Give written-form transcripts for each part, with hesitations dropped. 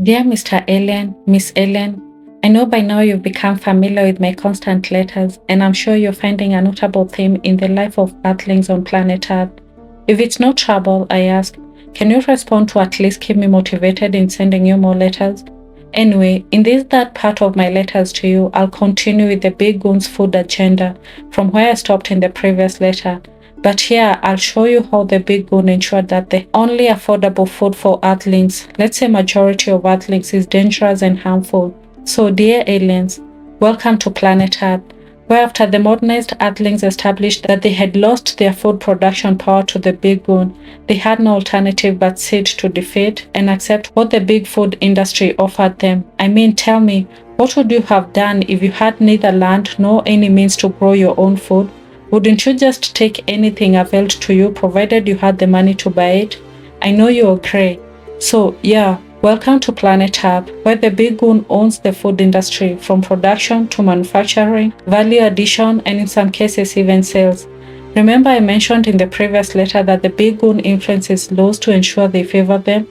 Dear Mr. Alien, Miss Alien, I know by now you've become familiar with my constant letters, and I'm sure you're finding a notable theme in the life of earthlings on planet Earth. If it's no trouble, I ask, can you respond to at least keep me motivated in sending you more letters? Anyway, in this third part of my letters to you, I'll continue with the Big Goon's food agenda from where I stopped in the previous letter. But here, I'll show you how the Big Goon ensured that the only affordable food for earthlings, let's say majority of earthlings, is dangerous and harmful. So dear aliens, welcome to planet Earth, where after the modernized earthlings established that they had lost their food production power to the Big Goon, they had no alternative but sit to defeat and accept what the big food industry offered them. I mean, tell me, what would you have done if you had neither land nor any means to grow your own food? Wouldn't you just take anything availed to you provided you had the money to buy it? I know you agree. So yeah, welcome to planet Earth, where the Big Goon owns the food industry from production to manufacturing, value addition, and in some cases even sales. Remember I mentioned in the previous letter that the Big Goon influences laws to ensure they favor them?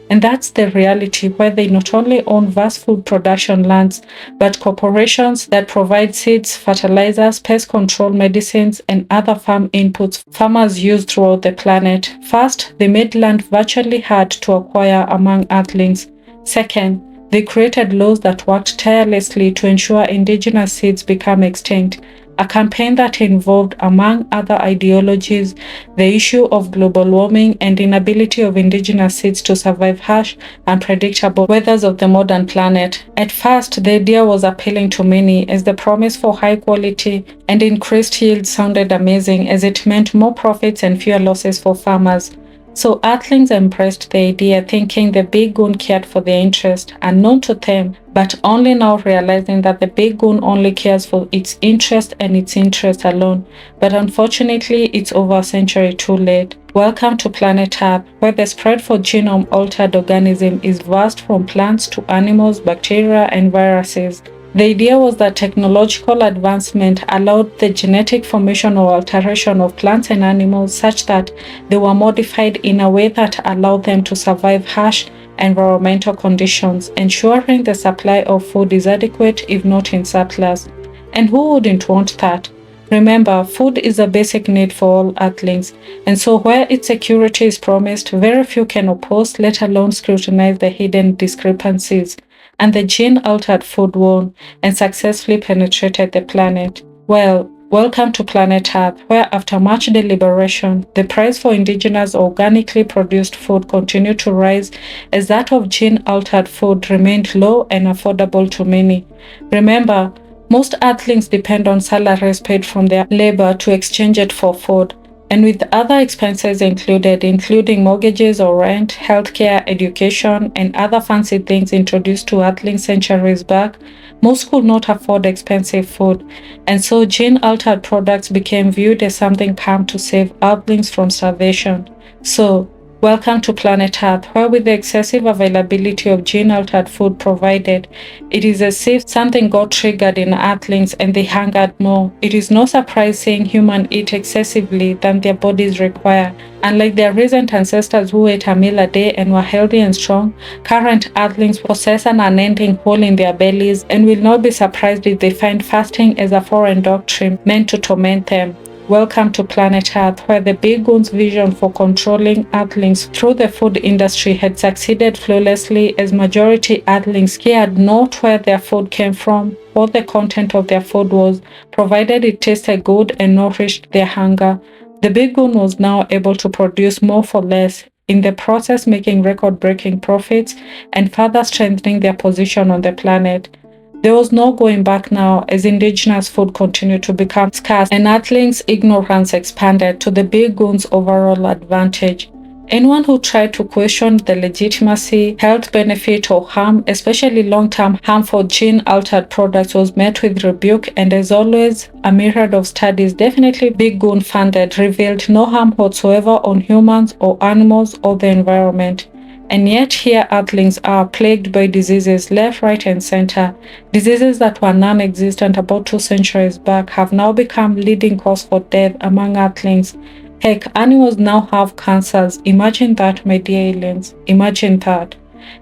And that's the reality, where they not only own vast food production lands, but corporations that provide seeds, fertilizers, pest control medicines, and other farm inputs farmers use throughout the planet. First, they made land virtually hard to acquire among earthlings. Second, they created laws that worked tirelessly to ensure indigenous seeds become extinct. A campaign that involved, among other ideologies, the issue of global warming and inability of indigenous seeds to survive harsh, unpredictable weathers of the modern planet. At first, the idea was appealing to many, as the promise for high quality and increased yield sounded amazing, as it meant more profits and fewer losses for farmers. So earthlings embraced the idea, thinking the Big Goon cared for their interest, unknown to them, but only now realizing that the Big Goon only cares for its interest and its interest alone. But unfortunately, it's over a century too late. Welcome to planet Earth, where the spread for genome-altered organism is vast, from plants to animals, bacteria, and viruses. The idea was that technological advancement allowed the genetic formation or alteration of plants and animals such that they were modified in a way that allowed them to survive harsh environmental conditions, ensuring the supply of food is adequate if not in surplus. And who wouldn't want that? Remember, food is a basic need for all earthlings, and so where its security is promised, very few can oppose, let alone scrutinize the hidden discrepancies. And the gene-altered food won and successfully penetrated the planet. Well, welcome to planet Earth, where after much deliberation, the price for indigenous organically produced food continued to rise as that of gene-altered food remained low and affordable to many. Remember, most earthlings depend on salaries paid from their labor to exchange it for food, and with other expenses included, including mortgages or rent, healthcare, education, and other fancy things introduced to earthlings centuries back, most could not afford expensive food, and so gene-altered products became viewed as something come to save earthlings from starvation. So, welcome to planet Earth, where with the excessive availability of gene-altered food provided, it is as if something got triggered in earthlings and they hungered more. It is no surprise seeing humans eat excessively than their bodies require. Unlike their recent ancestors who ate a meal a day and were healthy and strong, current earthlings possess an unending hole in their bellies and will not be surprised if they find fasting as a foreign doctrine meant to torment them. Welcome to planet Earth, where the Big Goon's vision for controlling earthlings through the food industry had succeeded flawlessly, as majority earthlings cared not where their food came from, what the content of their food was, provided it tasted good and nourished their hunger. The Big Goon was now able to produce more for less, in the process making record-breaking profits and further strengthening their position on the planet. There was no going back now, as indigenous food continued to become scarce and earthlings' ignorance expanded to the Big Goon's overall advantage. Anyone who tried to question the legitimacy, health benefit, or harm, especially long-term harm for gene-altered products, was met with rebuke, and as always, a myriad of studies, definitely Big Goon funded, revealed no harm whatsoever on humans or animals or the environment. And yet here earthlings are plagued by diseases left, right, and center. Diseases that were non-existent about 2 centuries back have now become leading cause for death among earthlings. Heck, animals now have cancers. Imagine that, my dear aliens. Imagine that.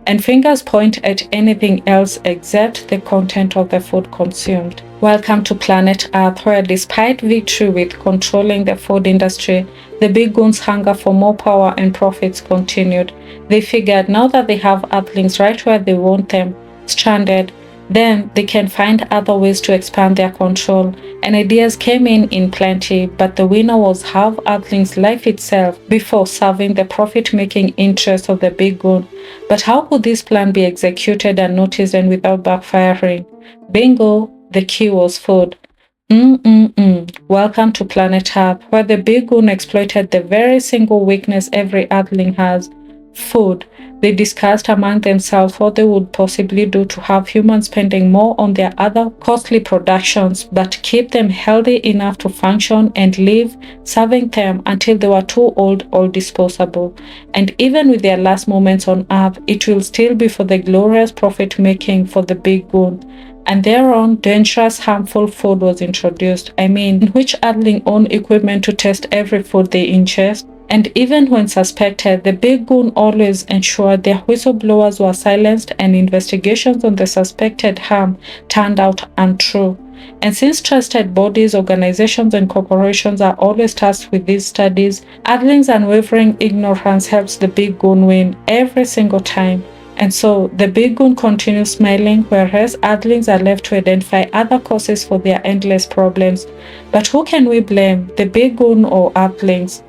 and fingers point at anything else except the content of the food consumed. Welcome to planet Earth, where despite victory with controlling the food industry, the Big Goon's hunger for more power and profits continued. They figured now that they have earthlings right where they want them, stranded, then they can find other ways to expand their control, and ideas came in plenty, but the winner was half Earthling's life itself before serving the profit-making interests of the Big Goon. But how could this plan be executed unnoticed and without backfiring? Bingo! The key was food. Welcome to planet Earth, where the Big Goon exploited the very single weakness every Earthling has: food. They discussed among themselves what they would possibly do to have humans spending more on their other costly productions, but keep them healthy enough to function and live, serving them until they were too old or disposable. And even with their last moments on Earth, it will still be for the glorious profit-making for the Big Goon. And thereon, dangerous, harmful food was introduced. Which Earthling owned equipment to test every food they ingest? And even when suspected, the Big Goon always ensured their whistleblowers were silenced and investigations on the suspected harm turned out untrue. And since trusted bodies, organizations, and corporations are always tasked with these studies, Earthling's unwavering ignorance helps the Big Goon win every single time. And so, the Big Goon continues smiling, whereas Earthlings are left to identify other causes for their endless problems. But who can we blame, the Big Goon or Earthlings?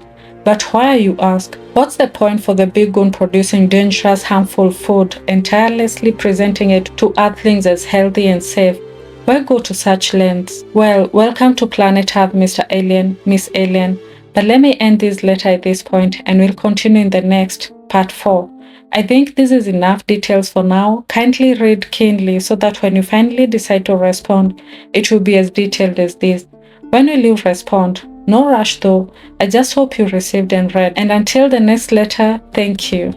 But why, you ask? What's the point for the Big Goon producing dangerous, harmful food and tirelessly presenting it to Earthlings as healthy and safe? Why go to such lengths? Well, welcome to planet Earth, Mr. Alien, Miss Alien. But let me end this letter at this point and we'll continue in the next, part 4. I think this is enough details for now. Kindly read keenly so that when you finally decide to respond, it will be as detailed as this. When will you respond? No rush though. I just hope you received and read. And until the next letter, thank you.